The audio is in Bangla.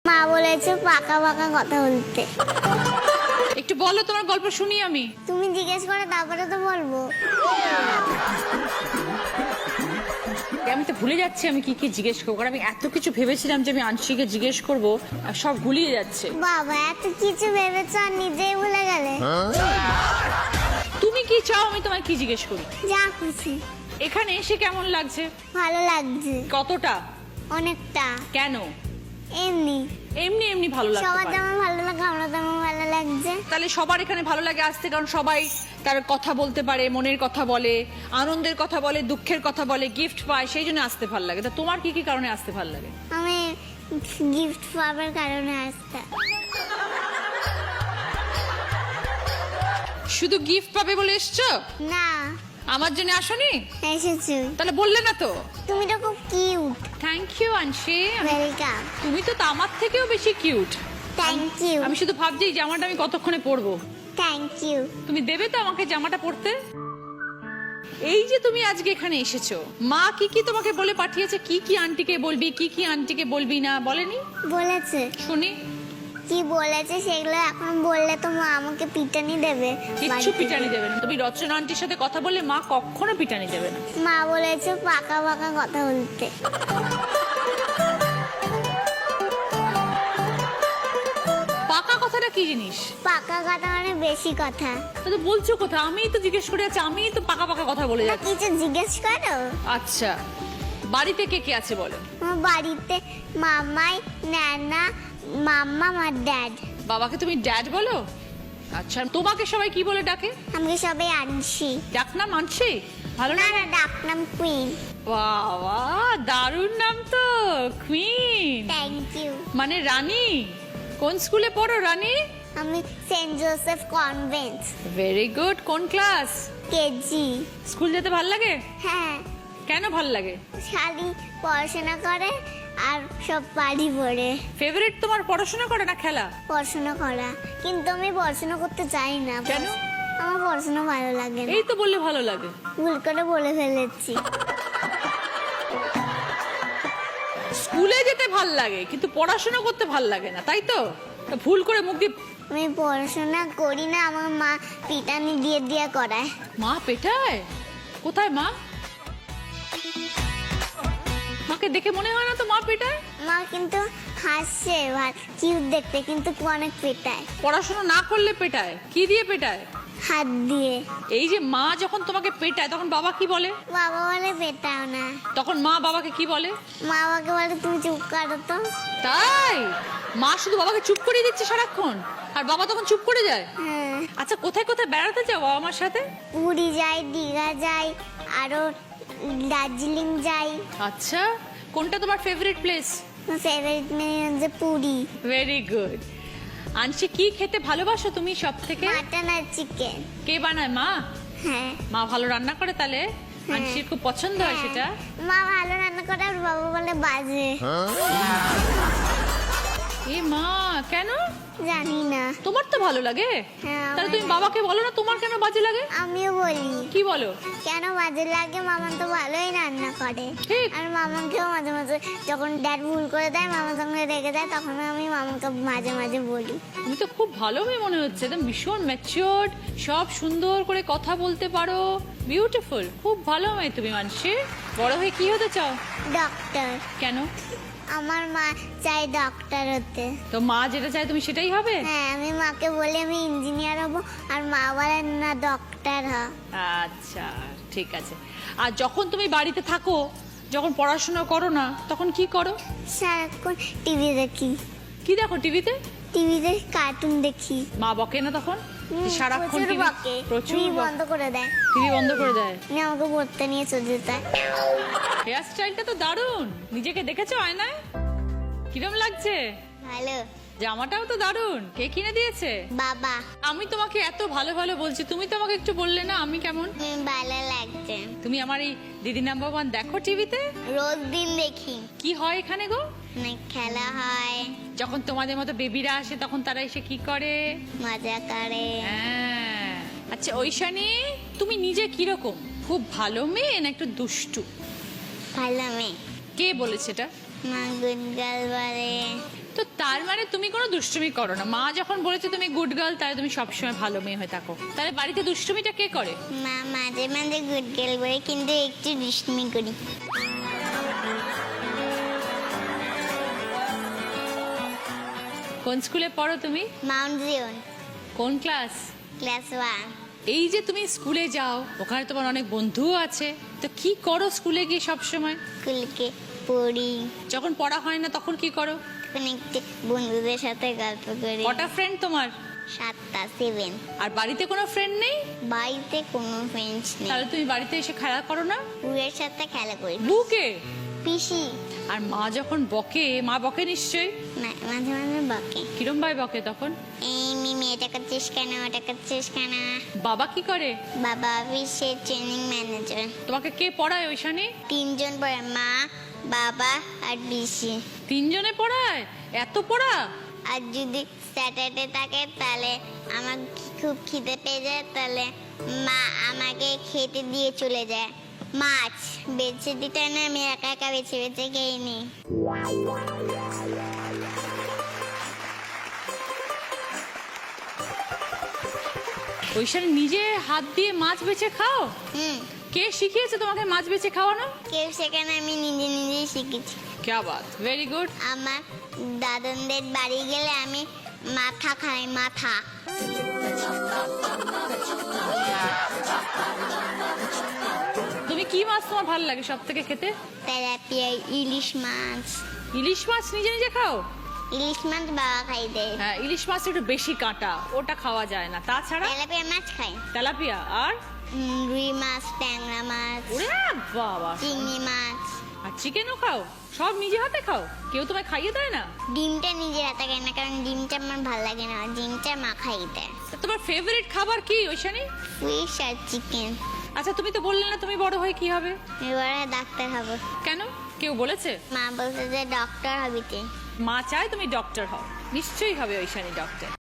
মা বলেছে পাকা পাকা কথা বলতে। একটু বলো, তোমার গল্প শুনি আমি। তুমি জিজ্ঞেস করে তারপরে তো বলবো। আমি তো ভুলে যাচ্ছি আমি কি কি জিজ্ঞেস করবো, কারণ আমি এত কিছু ভেবেছিলাম যে আমি আনশিকে জিজ্ঞেস করবো, আর সব ভুলিয়ে যাচ্ছে। বাবা এত কিছু ভেবেছ আর নিজেই ভুলে গেলে। তুমি কি চাও আমি তোমায় কি জিজ্ঞেস করি? যা খুশি। এখানে এসে কেমন লাগছে? ভালো লাগছে কতটা? অনেকটা। কেন? এমনি এমনি এমনি ভালো লাগছে। সবার যেমন ভালো লাগে আমরা তেমন ভালো লাগছে। তাহলে সবার এখানে ভালো লাগে আসতে, কারণ সবাই তার কথা বলতে পারে, মনের কথা বলে, আনন্দের কথা বলে, দুঃখের কথা বলে, গিফট পায়, সেই জন্য আসতে ভালো লাগে। তা তোমার কি কি কারণে আসতে ভালো লাগে? আমি গিফট পাবার কারণে আসতে। শুধু গিফট পাবে বলে এসছো? না আমার জন্য আসোনি? এসেছি। তাহলে বললে না তো। তুমি তো খুব cute. Thank you Anshi. Welcome. তুমি তো আমার থেকেও বেশি কিউট। Thank you. আমি শুধু ভাবছি এই জামাটা আমি কতক্ষণে পরবো। Thank you. তুমি দেবে তো আমাকে জামাটা পরতে? এই যে তুমি আজকে এখানে এসেছো, মা কি কি তোমাকে বলে পাঠিয়েছে? কি কি আন্টিকে বলবি, কি কি আন্টিকে বলবি না, বলেনি? বলেছে। শুনি। কি বলেছে সেগুলো এখন বললে তো মা আমাকে পিটানি দেবে। কিচ্ছু বাড়ি থেকে। পিটানি দেবে না। তুমি রচনা আন্টির সাথে কথা বললে মা কখনো পিটানি দেবে না। মা বলেছে পাকা পাকা কথা বলতে। পাকা কথাটা কি জিনিস? পাকা কথা মানে বেশি কথা। তো বলছো কোথা? আমিই তো জিজ্ঞেস করে আছি, আমিই তো পাকা পাকা কথা বলে না যাচ্ছি। কিছু জিজ্ঞেস করো। আচ্ছা, বাড়িতে কে কে আছে বলো? আমার বাড়িতে মামাই, নানা, মাম্মা, আর ড্যাড। বাবাকে তুমি ড্যাড বলো? আচ্ছা, তোমাকে সবাই কি বলে ডাকে? আমাকে সবাই আনছি। ডাক নাম আনছি? ভালো না না? না ডাকনাম কুইন। বাবা, দারুণ নাম তো, কুইন। Thank you. মানে রানী। কোন স্কুলে পড়ো রানী? আমি saint Joseph convent very good. কোন ক্লাস? কেজি। স্কুল যেতে ভাল লাগে? হ্যাঁ কেন ভাল লাগে? শালি পড়াশোনা করে আর সব বাড়ি পড়ে। ফেভারিট তোমার পড়াশোনা করে না খেলা? পড়াশোনা করা, কিন্তু আমি পড়াশোনা করতে চাই না। কেন? আমার পড়াশোনা ভালো লাগে না। এই তো বললে ভালো লাগে। ভুল করে বলে ফেলেছি। স্কুলে যেতে ভাল লাগে কিন্তু পড়াশোনা করতে ভাল লাগে না, তাই তো? তা ভুল করে মুখ দিয়ে। আমি পড়াশোনা করি না, আমার মা পিটানি দিয়ে দিয়ে করায়। মা পেটায়? কোথায় মা? মাকে দেখে মনে হয় না তো মা পেটায়। মা কিন্তু হাসছে, কিউট দেখতে, কিন্তু অনেক পেটায়। পড়াশোনা না করলে পেটায়? কি দিয়ে পেটায়? হাত দিয়ে। এই যে মা যখন তোমাকে পেটায় তখন বাবা কি বলে? বাবা বলে পেটাও না। তখন মা বাবাকে কি বলে? মা বাবাকে বলে তুমি চুপ করো তো। তাই? মা শুধু বাবাকে চুপ করিয়ে দিচ্ছে সারাক্ষণ, আর বাবা তখন চুপ করে যায়? হ্যাঁ। আচ্ছা, কোথায় কোথায় বেড়াতে যাও বাবা মার সাথে? পুরী যাই, দীঘা যাই, আরো দার্জিলিং যাই। আচ্ছা, কোনটা তোমার ফেভারিট প্লেস? ফেভারিট হচ্ছে পুরী। Very good. আনসি, কি খেতে ভালোবাসো তুমি সব থেকে? মাটন আর চিকেন। কে বানায়? মা? হ্যাঁ। মা ভালো রান্না করে তাহলে? আনসির খুব পছন্দ হয় সেটা? মা ভালো রান্না করে আর বাবা বলে বাজে। এ মা, কেন? জানি না। তোমার তো ভালো লাগে। হ্যাঁ, তাহলে তুমি আমার- বাবাকে বলো না তোমার কেন বাজে লাগে? আমিও বলি কি বলো? কেন বাজে লাগে, মামা তো ভালোই রান্না করে। ঠিক। আর মামাকেও মাঝে মাঝে যখন ড্যাড ভুল করে দেয় মামার সঙ্গে রেগে যায়, তখন আমি মামাকে মাঝে মাঝে বলি। তুমি তো খুব ভালো মেয়ে মনে হচ্ছে, একদম ভীষণ ম্যাচিওর্ড, সব সুন্দর করে কথা বলতে পারো, বিউটিফুল, খুব ভালো মেয়ে তুমি। মানসি, বড় হয়ে কি হতে চাও? ডক্টর। কেন? আমার মা চাই ডক্টর হতে। তো মা যেটা চায় তুমি সেটাই হবে? হ্যাঁ, আমি মাকে বলি আমি ইঞ্জিনিয়ার হব, আর মা বলে না ডক্টর হ। আচ্ছা, ঠিক আছে। আর যখন তুমি বাড়িতে থাকো, যখন পড়াশোনা করো না, তখন কি করো? সারাক্ষণ টিভি দেখি। কি দেখো টিভিতে? টিভিতে কার্টুন দেখি। মা বকে না তখন? যে সারাক্ষণ প্রচুর টিভি? বকে। প্রচুর টিভি বকে। বন্ধ করে দেয়। টিভি বন্ধ করে দেয়। নিয়ে আমাকে পড়তে নিয়ে চলে যেতে হয়। হেয়ার স্টাইলটা তো দারুণ। নিজেকে দেখেছো আয়নায়? কিরম লাগছে? ভালো। জামাটাও তো দারুণ। কে কিনে দিয়েছে? বাবা। আমি তোমাকে এত ভালো ভালো বলছি, তুমি তো আমাকে একটু বললে না আমি কেমন? ভালো লাগছে। তুমি আমার এই দিদি নাম্বার 1 দেখো টিভিতে? রোজ দিন দেখি। কি হয় এখানে গো? অনেক খেলা হয়, যখন তোমাদের মতো বেবিরা আসে তখন তারা এসে কি করে? মজা করে। হ্যাঁ। আচ্ছা ঐশানী, তুমি নিজে কিরকম? খুব ভালো মেয়ে না একটু দুষ্টু? ভালো মেয়ে। কে বলেছে এটা? মা গুড গার্ল বলে। তো তার মানে তুমি কোনো দুষ্টুমি করো না, মা যখন বলেছে তুমি গুড গার্ল তাহলে তুমি সবসময় ভালো মেয়ে হয়ে থাকো। তাহলে বাড়িতে দুষ্টুমিটা কে করে? মা মাঝে মাঝে গুড গার্ল বলে, কিন্তু একটু দুষ্টুমি করি। কোন স্কুলে পড়ো তুমি? মাউন্ট জিওন, কোন ক্লাস? ক্লাস 1। এই যে তুমি স্কুলে যাও, ওখানে তোমার অনেক বন্ধুও আছে, তো কি করো স্কুলে গিয়ে সব সময়? স্কুলকে পড়ি, যখন পড়া হয় না তখন কি করো? তখন একটু বন্ধুদের সাথে গল্প করি। কটা ফ্রেন্ড তোমার? 7টা 7। আর বাড়িতে কোনো ফ্রেন্ড নেই? বাড়িতে কোনো ফ্রেন্ডস নেই। তাহলে তুমি বাড়িতে এসে খেলা করো না? বুয়ের সাথে খেলা করি। বুকে? পিসি আর মা যখন বকে, মা বকে নিশ্চয়ই? না, মাঝে মাঝে বকে। কিরম ভাই বকে তখন? এই মিমি এটা করছিস কেন, ওটা করছিস কেন। বাবা কি করে? বাবা অফিসের ট্রেনিং ম্যানেজার। তোমাকে কে পড়ায় ওইখানে? 3 জন পড়ে, মা, বাবা আর পিসি। 3 জনে পড়ায়? এত পড়া? আর যদি স্যাটারডে থাকে তাহলে আমার খুব খিদে পেয়ে যায়, তাহলে মা আমাকে খেতে দিয়ে চলে যায়। মাছ বেছে দিতে না, আমি একা একা বেছে বেছে খেয়ে নিই। ওইখানে নিজে হাত দিয়ে মাছ বেছে খাও? কে শিখিয়েছে তোমাকে মাছ বেছে খাওয়ানো? কেউ সেখানে, আমি নিজে নিজেই শিখেছি। क्या बात, वेरी गुड। আমার দাদনদের বাড়ি গেলে আমি মাথা খাই, মাথা। তুমি কি মাছ তোমার ভালো লাগে সব থেকে খেতে? তেলাপিয়া, ইলিশ মাছ। ইলিশ মাছ নিজে নিজে খাও? ইলিশ মাছ বাবা খাই দেয়। হ্যাঁ, ইলিশ মাছ একটু বেশি কাঁটা, ওটা খাওয়া যায় না। তাছাড়া তেলাপিয়া মাছ খাই। তেলাপিয়া আর রুই মাছ, ট্যাংরা মাছ, ওরে বাবা, চিংড়ি মাছ। আর চিকেনও খাও? সব নিজে হাতে খাও? কেউ তোমায় খাইয়ে দেয় না? ডিমটা নিজে হাতে খাই না, কারণ ডিমটা আমার ভালো লাগে না, ডিমটা মা খাই দেয়। তা তোমার ফেভারিট খাবার কি ওইখানে? ফিশ আর চিকেন। আচ্ছা, তুমি তো বললে না তুমি বড় হয়ে কি হবে? এবারে ডাক্তার হবো। কেন, কেউ বলেছে? মা বলছে যে ডক্টর হবি তুই। মা চায় তুমি ডক্টর হও, নিশ্চয়ই হবে ওইখানে ডক্টর।